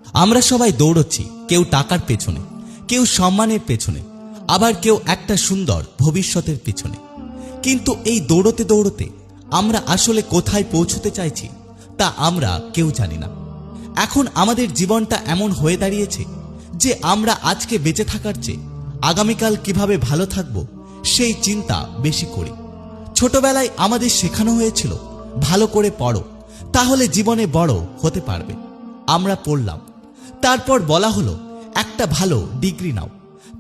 আমরা সবাই দৌড়চ্ছি, কেউ টাকার পেছনে, কেউ সম্মানের পেছনে, আবার কেউ একটা সুন্দর ভবিষ্যতের পেছনে। কিন্তু এই দৌড়তে দৌড়তে আমরা আসলে কোথায় পৌঁছতে চাইছি তা আমরা কেউ জানি না। এখন আমাদের জীবনটা এমন হয়ে দাঁড়িয়েছে যে আমরা আজকে বেঁচে থাকার চেয়ে আগামীকাল কিভাবে ভালো থাকব সেই চিন্তা বেশি করি। ছোটবেলায় আমাদের শেখানো হয়েছিল ভালো করে পড়ো, তাহলে জীবনে বড় হতে পারবে। আমরা পড়লাম, তারপর বলা হলো একটা ভালো ডিগ্রি নাও,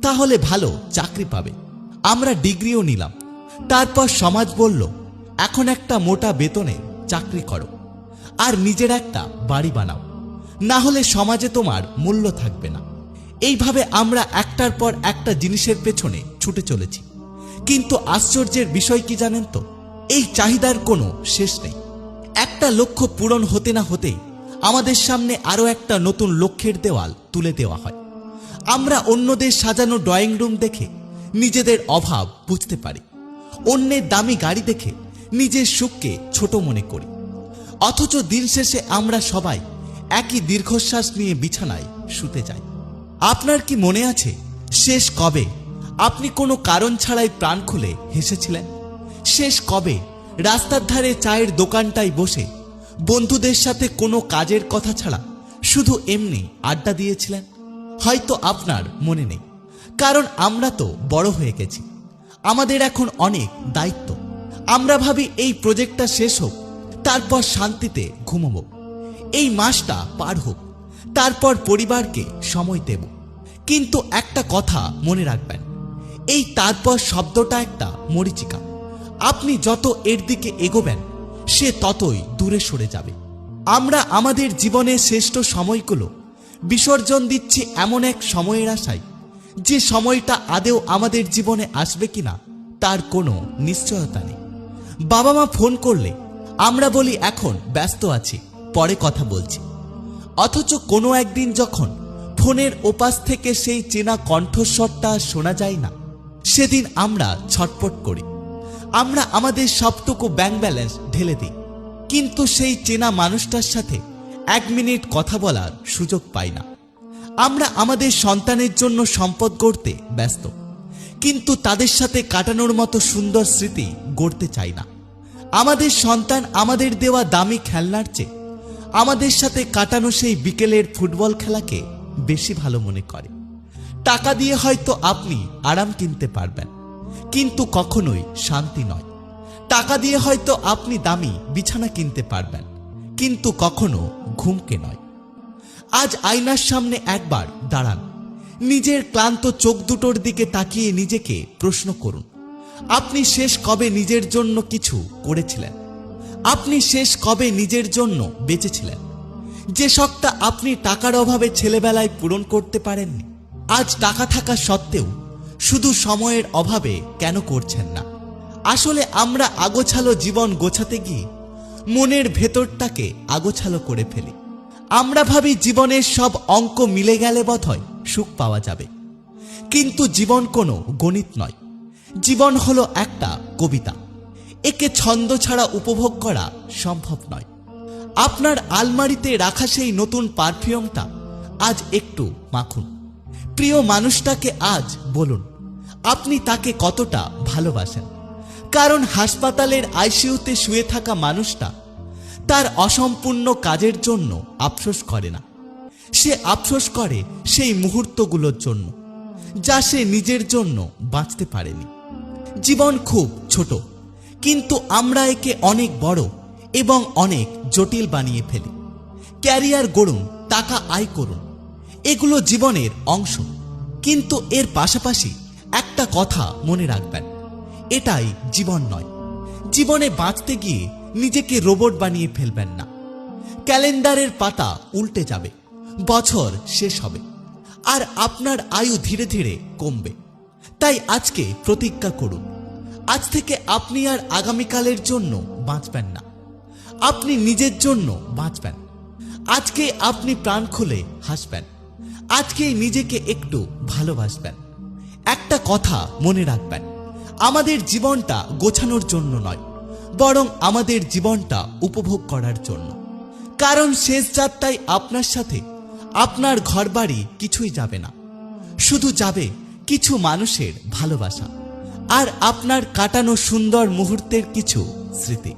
তাহলে ভালো চাকরি পাবে। আমরা ডিগ্রিও নিলাম, তারপর সমাজ বলল এখন একটা মোটা বেতনে চাকরি করো আর নিজের একটা বাড়ি বানাও, না হলে সমাজে তোমার মূল্য থাকবে না। এইভাবে আমরা একটার পর একটা জিনিসের পেছনে ছুটে চলেছি। কিন্তু আশ্চর্যের বিষয় কি জানেন তো, এই চাহিদার কোনো শেষ নেই। একটা লক্ষ্য পূরণ হতে না হতেই আমাদের সামনে আরো একটা নতুন লক্ষ্যের দেওয়াল তুলে দেওয়া হয়। আমরা অন্যদের সাজানো ড্রয়িং রুম দেখে নিজেদের অভাব বুঝতে পারি, অন্যের দামি গাড়ি দেখে নিজের সুখকে ছোট মনে করি। অথচ দিন শেষে আমরা সবাই একই দীর্ঘশ্বাস নিয়ে বিছানায় শুতে যাই। আপনার কি মনে আছে শেষ কবে আপনি কোনো কারণ ছাড়াই প্রাণ খুলে হেসেছিলেন? শেষ কবে রাস্তার ধারে চায়ের দোকানটায় বসে বন্ধুদের সাথে কোনো কাজের কথা ছাড়া শুধু এমনি আড্ডা দিয়েছিলেন? হয়তো আপনার মনে নেই, কারণ আমরা তো বড় হয়ে গেছি, আমাদের এখন অনেক দায়িত্ব। আমরা ভাবি এই প্রজেক্টটা শেষ হোক, তারপর শান্তিতে ঘুমাবো, এই মাসটা পার হোক, তারপর পরিবারকে সময় দেব। কিন্তু একটা কথা মনে রাখবেন, এই তারপর শব্দটা একটা মরীচিকা। আপনি যত এর দিকে এগোবেন সে ততই দূরে সরে যাবে। আমরা আমাদের জীবনের শ্রেষ্ঠ সময়গুলো বিসর্জন দিচ্ছি এমন এক সময়ের আশায়, যে সময়টা আদেও আমাদের জীবনে আসবে কিনা তার কোনো নিশ্চয়তা নেই। বাবা মা ফোন করলে আমরা বলি এখন ব্যস্ত আছি, পরে কথা বলছি। অথচ কোনো একদিন যখন ফোনের ওপাশ থেকে সেই চেনা কণ্ঠস্বরটা শোনা যায় না, সেদিন আমরা ছটফট করি। আমরা আমাদের সবটুকু ব্যাংক ব্যালেন্স ঢেলে দিই, কিন্তু সেই চেনা মানুষটার সাথে 1 মিনিট কথা বলার সুযোগ পাই না। আমরা আমাদের সন্তানের জন্য সম্পদ গড়তে ব্যস্ত, কিন্তু তাদের সাথে কাটানোর মতো সুন্দর স্মৃতি গড়তে চাই না। আমাদের সন্তান আমাদের দেওয়া দামি খেলনার চেয়ে আমাদের সাথে কাটানো সেই বিকেলের ফুটবল খেলাকে বেশি ভালো মনে করে। টাকা দিয়ে হয়তো আপনি আরাম কিনতে পারবেন, কিন্তু কখনোই শান্তি নয়। টাকা দিয়ে হয়তো আপনি দামি বিছানা কিনতে পারবেন, কিন্তু কখনো ঘুমকে নয়। আজ আয়নার সামনে একবার দাঁড়ান, নিজের ক্লান্ত চোখ দুটোর দিকে তাকিয়ে নিজেকে প্রশ্ন করুন, আপনি শেষ কবে নিজের জন্য কিছু করেছিলেন? আপনি শেষ কবে নিজের জন্য বেঁচেছিলেন? যে শখটা আপনি টাকার অভাবে ছেলেবেলায় পূরণ করতে পারেননি, আজ টাকা থাকা সত্ত্বেও শুধু সময়ের অভাবে কেন করছেন না? আসলে আমরা আগোছালো জীবন গোছাতে গিয়ে মনের ভেতরটাকে আগোছালো করে ফেলি। আমরা ভাবি জীবনের সব অঙ্ক মিলে গেলে বোধহয় সুখ পাওয়া যাবে, কিন্তু জীবন কোনো গণিত নয়। জীবন হলো একটা কবিতা, একে ছন্দ ছাড়া উপভোগ করা সম্ভব নয়। আপনার আলমারিতে রাখা সেই নতুন পারফিউমটা আজ একটু মাখুন। প্রিয় মানুষটাকে আজ বলুন আপনি তাকে কতটা ভালোবাসেন, কারণ হাসপাতালের আইসিইউতে শুয়ে থাকা মানুষটা তার অসম্পূর্ণ কাজের জন্য আফসোস করে না, সে আফসোস করে সেই মুহূর্তগুলোর জন্য যা সে নিজের জন্য বাঁচতে পারেনি। জীবন খুব ছোট, কিন্তু আমরা একে অনেক বড় এবং অনেক জটিল বানিয়ে ফেলি। ক্যারিয়ার গড়ুন, টাকা আয় করুন, এগুলো জীবনের অংশ, কিন্তু এর পাশাপাশি একটা কথা মনে রাখবেন, এটাই জীবন নয়। জীবনে বাঁচতে গিয়ে নিজেকে রোবট বানিয়ে ফেলবেন না। ক্যালেন্ডারের পাতা উল্টে যাবে, বছর শেষ হবে, আর আপনার আয়ু ধীরে ধীরে কমবে। তাই আজকে প্রতিজ্ঞা করুন, আজ থেকে আপনি আর আগামীকালের জন্য বাঁচবেন না, আপনি নিজের জন্য বাঁচবেন। আজকে আপনি প্রাণ খুলে হাসবেন, আজকেই নিজেকে একটু ভালোবাসবেন। একটা কথা মনে রাখবেন, আমাদের জীবনটা গোছানোর জন্য নয়, বরং আমাদের জীবনটা উপভোগ করার জন্য। কারণ শেষ যাত্রায় আপনার সাথে আপনার ঘরবাড়ি কিছুই যাবে না, শুধু যাবে কিছু মানুষের ভালোবাসা আর আপনার কাটানো সুন্দর মুহূর্তের কিছু স্মৃতি।